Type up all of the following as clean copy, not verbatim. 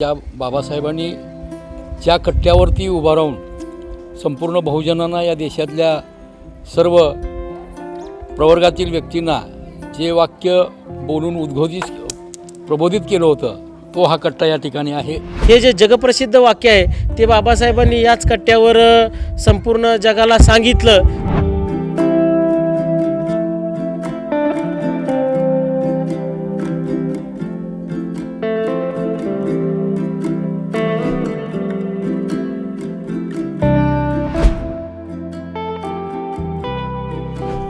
ज्या बाबासाहेबांनी ज्या कट्ट्यावरती उभा राहून संपूर्ण बहुजनांना या देशातल्या सर्व प्रवर्गातील व्यक्तींना जे वाक्य बोलून प्रबोधित केलं होतं तो हा कट्टा या ठिकाणी आहे। हे जे जगप्रसिद्ध वाक्य आहे ते बाबासाहेबांनी याच कट्ट्यावर संपूर्ण जगाला सांगितलं।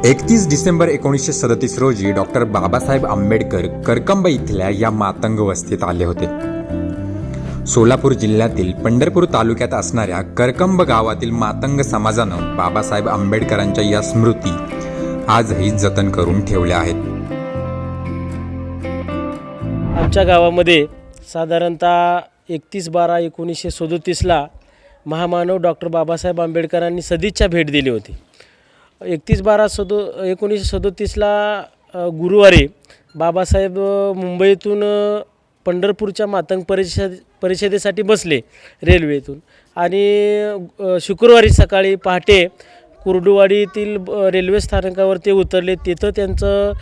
31 डिसेंबर 1937 रोजी डॉक्टर बाबासाहेब आंबेडकर करकंब इथल्या या मातंग वस्तीत आले होते। सोलापूर जिल्ह्यातील पंढरपूर तालुक्यात असणाऱ्या करकंब गावातील मातंग समाजानं बाबासाहेब आंबेडकरांच्या या स्मृती आजही जतन करून ठेवल्या आहेत। आमच्या गावामध्ये साधारणतः 31/12/1937 ला महामानव डॉक्टर बाबासाहेब आंबेडकरांनी सदिच्छा भेट दिली होती। 31/12/1937 ला गुरुवारी बाबासाहेब मुंबईतून पंढरपूरच्या मातंग परिषदेसाठी बसले रेल्वेतून आणि शुक्रवारी सकाळी पहाटे कुर्डुवाडीतील रेल्वे स्थानकावर ते उतरले। तिथं त्यांचं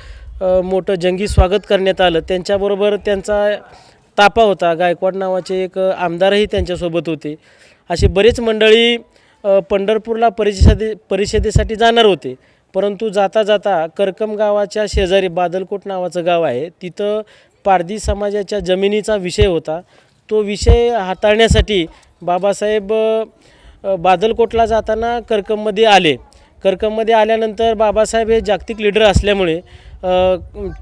मोठं जंगी स्वागत करण्यात आलं। त्यांच्याबरोबर त्यांचा तापा होता, गायकवाड नावाचे एक आमदारही त्यांच्यासोबत होते। अशी बरेच मंडळी पंढरपूरला परिषदेसाठी जाणार होते, परंतु जाता जाता करकंब गावाच्या शेजारी बादलकोट नावाचं गाव आहे, तिथं पारधी समाजाच्या जमिनीचा विषय होता। तो विषय हाताळण्यासाठी बाबासाहेब बादलकोटला जाताना करकंबमध्ये आले। करकंबमध्ये आल्यानंतर बाबासाहेब हे जागतिक लीडर असल्यामुळे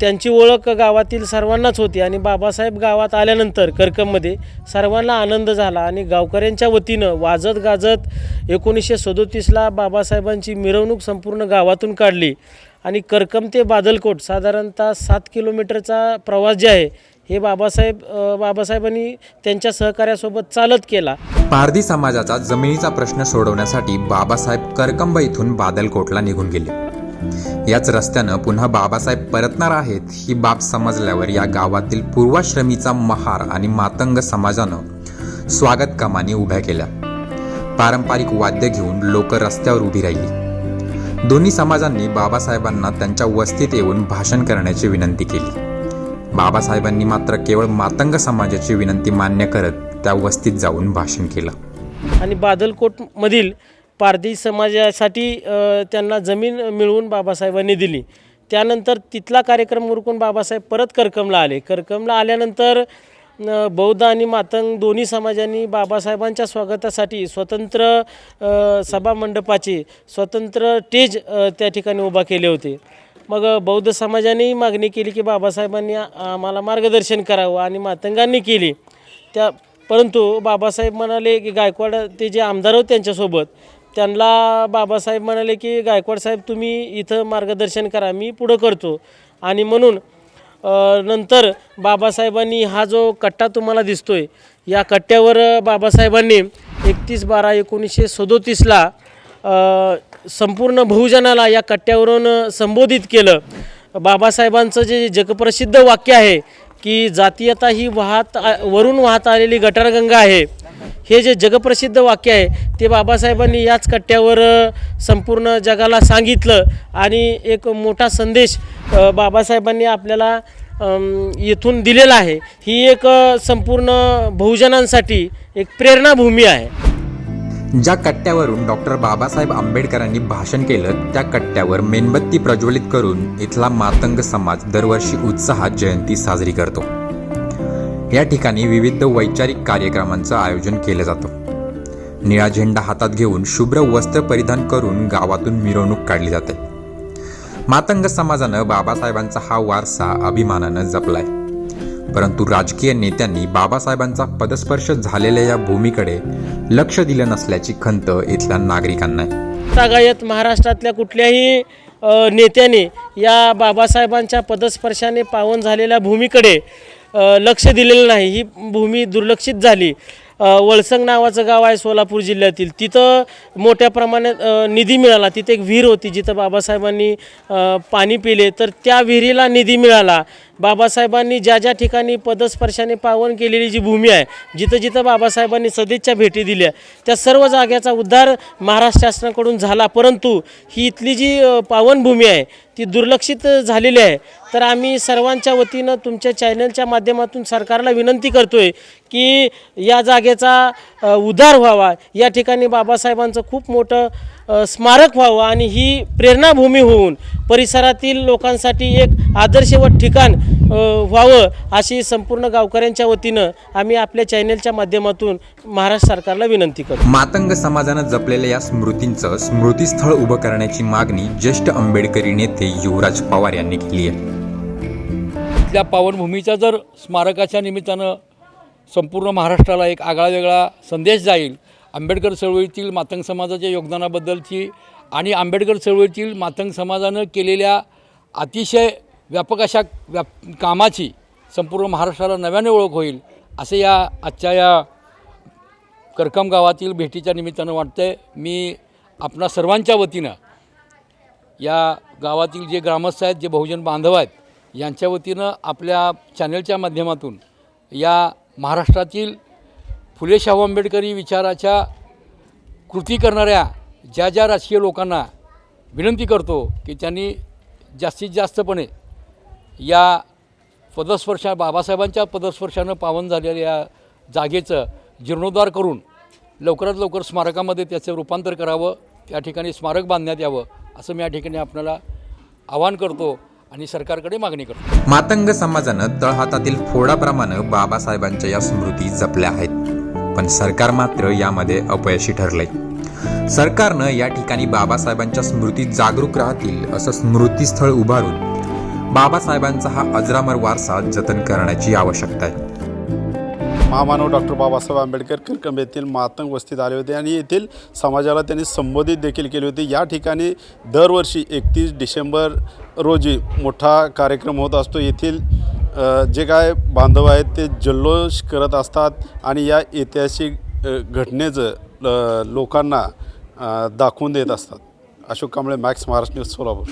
त्यांची ओळख गावातील सर्वांनाच होती आणि बाबासाहेब गावात आल्यानंतर करकंबमध्ये सर्वांना आनंद झाला आणि गावकऱ्यांच्या वतीनं वाजत गाजत 1937 ला बाबासाहेबांची मिरवणूक संपूर्ण गावातून काढली आणि करकंब ते बादलकोट साधारणतः 7 किलोमीटरचा प्रवास जे आहे हे बाबासाहेबांनी त्यांच्या सहकार्यासोबत चालत केला। पारधी समाजाचा जमिनीचा प्रश्न सोडवण्यासाठी बाबासाहेब करकंब इथून बादलकोटला निघून गेले। याच रस्त्यानं पुन्हा बाबासाहेब परतणार आहेत ही बाब समजल्यावर या गावातील पूर्वाश्रमीचा महार आणि मातंग समाजानं स्वागत कमानी उभ्या केल्या। पारंपरिक वाद्य घेऊन लोक रस्त्यावर उभी राहिली। दोन्ही समाजांनी बाबासाहेबांना त्यांच्या वस्तीत येऊन भाषण करण्याची विनंती केली। बाबासाहेबांनी मात्र केवळ मातंग समाजाची विनंती मान्य करत त्या वस्तीत जाऊन भाषण केलं आणि बादलकोटमधील पारधी समाजासाठी त्यांना जमीन मिळवून बाबासाहेबांनी दिली। त्यानंतर तिथला कार्यक्रम उरकून बाबासाहेब परत करकंबला आले। करकंबला आल्यानंतर बौद्ध आणि मातंग दोन्ही समाजांनी बाबासाहेबांच्या स्वागतासाठी स्वतंत्र सभामंडपाचे स्वतंत्र स्टेज त्या ठिकाणी उभा केले होते। मग बौद्ध समाजानेही मागणी केली की बाबासाहेबांनी आम्हाला मार्गदर्शन करावं आणि मातंगांनी केली परंतु बाबासाहेब म्हणाले की गायकवाड ते जे आमदार होते त्यांच्यासोबत त्यांना बाबासाहेब म्हणाले की गायकवाड साहेब तुम्ही इथं मार्गदर्शन करा, मी पुढं करतो। आणि म्हणून नंतर बाबासाहेबांनी हा जो कट्टा तुम्हाला दिसतोय या कट्ट्यावर बाबासाहेबांनी 31/12/1937 ला संपूर्ण बहुजनाला या कट्ट्यावरून संबोधित केलं। बाबासाहेबांचं जे जगप्रसिद्ध वाक्य आहे की जातीयता ही वरून वाहत आलेली गटारगंगा आहे, हे जे जगप्रसिद्ध वाक्य आहे ते बाबासाहेबांनी याच कट्ट्यावर संपूर्ण जगाला सांगितलं आणि एक मोठा संदेश बाबासाहेबांनी आपल्याला येथून दिलेला आहे। ही एक संपूर्ण बहुजनांसाठी एक प्रेरणाभूमी आहे। ज्या कट्ट्यावरून डॉक्टर बाबासाहेब आंबेडकरांनी भाषण केलं त्या कट्ट्यावर मेणबत्ती प्रज्वलित करून इथला मातंग समाज दरवर्षी उत्साहात जयंती साजरी करतो। या ठिकाणी विविध वैचारिक कार्यक्रमांचं आयोजन केलं जातं। निळा झेंडा हातात घेऊन शुभ्र वस्त्र परिधान करून गावातून मिरवणूक काढली जाते। मातंग समाजानं बाबासाहेबांचा हा वारसा अभिमानानं जपलाय, परंतु राजकीय नेत्यांनी बाबासाहेबांचा पदस्पर्श झालेल्या या भूमीकडे लक्ष दिलं नसल्याची खंत इथल्या नागरिकांना आहे। तागायत महाराष्ट्रातल्या कुठल्याही नेत्याने या बाबासाहेबांच्या पदस्पर्शाने पावन झालेल्या भूमीकडे लक्ष दिलेलं नाही। ही भूमी दुर्लक्षित झाली वळसंग नावाचं गाव आहे सोलापूर जिल्ह्यातील, तिथं मोठ्या प्रमाणात निधी मिळाला. तिथे एक विहीर होती जिथं बाबासाहेबांनी पाणी पिले, तर त्या विहिरीला निधी मिळाला. बाबासाहेबांनी ज्या ज्या ठिकाणी पदस्पर्शाने पावन केलेली जी भूमी आहे, जिथं जिथं बाबासाहेबांनी सदिच्छा भेटी दिल्या, त्या सर्व जागेचा उद्धार महाराष्ट्र शासनाकडून झाला. परंतु ही इथली जी पावनभूमी आहे ती दुर्लक्षित झालेली आहे. तर आम्ही सर्वांच्या वतीनं तुमच्या चॅनलच्या माध्यमातून सरकारला विनंती करतोय की या जागेचा उद्धार व्हावा, या ठिकाणी बाबासाहेबांचं खूप मोठं स्मारक व्हावं आणि ही प्रेरणाभूमी होऊन परिसरातील लोकांसाठी एक आदर्शवत ठिकाण व्हावं, अशी संपूर्ण गावकऱ्यांच्या वतीनं आम्ही आपल्या चॅनलच्या माध्यमातून महाराष्ट्र सरकारला विनंती करतो. मातंग समाजानं जपलेल्या या स्मृतींचं स्मृतीस्थळ उभं करण्याची मागणी ज्येष्ठ आंबेडकरी नेते युवराज पवार यांनी केली आहे. इथल्या पावनभूमीचा जर स्मारकाच्या निमित्तानं संपूर्ण महाराष्ट्राला एक आगळा वेगळा संदेश जाईल, आंबेडकर चळवळीतील मातंग समाजाच्या योगदानाबद्दलची आणि आंबेडकर चळवळीतील मातंग समाजानं केलेल्या अतिशय व्यापक अशा कामाची संपूर्ण महाराष्ट्राला नव्याने ओळख होईल, असे या आजच्या या करकम गावातील भेटीच्या निमित्तानं वाटतंय. मी आपणा सर्वांच्या वतीनं या गावातील जे ग्रामस्थ आहेत, जे बहुजन बांधव आहेत, यांच्या वतीनं आपल्या चॅनलच्या माध्यमातून या महाराष्ट्रातील फुले शाहू आंबेडकरी विचाराच्या कृती करणाऱ्या ज्या ज्या राजकीय लोकांना विनंती करतो की त्यांनी जास्तीत जास्तपणे या बाबासाहेबांच्या पदस्पर्शानं पावन झालेल्या जागेचं जीर्णोद्धार करून लवकरात लवकर स्मारकामध्ये त्याचं रूपांतर करावं, त्या ठिकाणी स्मारक बांधण्यात यावं, असं मी या ठिकाणी आपल्याला आवाहन करतो आणि सरकारकडे मागणी करतो. मातंग समाजानं तळहातातील फोडाप्रमाणे बाबासाहेबांच्या या स्मृती जपल्या आहेत, पण सरकार मात्र यामध्ये अपयशी ठरलंय. सरकारनं या ठिकाणी बाबासाहेबांच्या स्मृती जागरूक राहतील असं स्मृतीस्थळ उभारून बाबासाहेबांचा हा अजरामर वारसा जतन करण्याची आवश्यकता आहे. महामानव डॉक्टर बाबासाहेब आंबेडकर करकंब येथील मातंग वस्तीत आले होते आणि येथील समाजाला त्यांनी संबोधित देखील केले होते. या ठिकाणी दरवर्षी 31 डिसेंबर रोजी मोठा कार्यक्रम होत असतो. येथील जे काय बांधव आहेत ते जल्लोष करत असतात आणि या ऐतिहासिक घटनेचं लोकांना दाखवून देत असतात. Ashok Kamble, max, Maharashtra news, Solapur.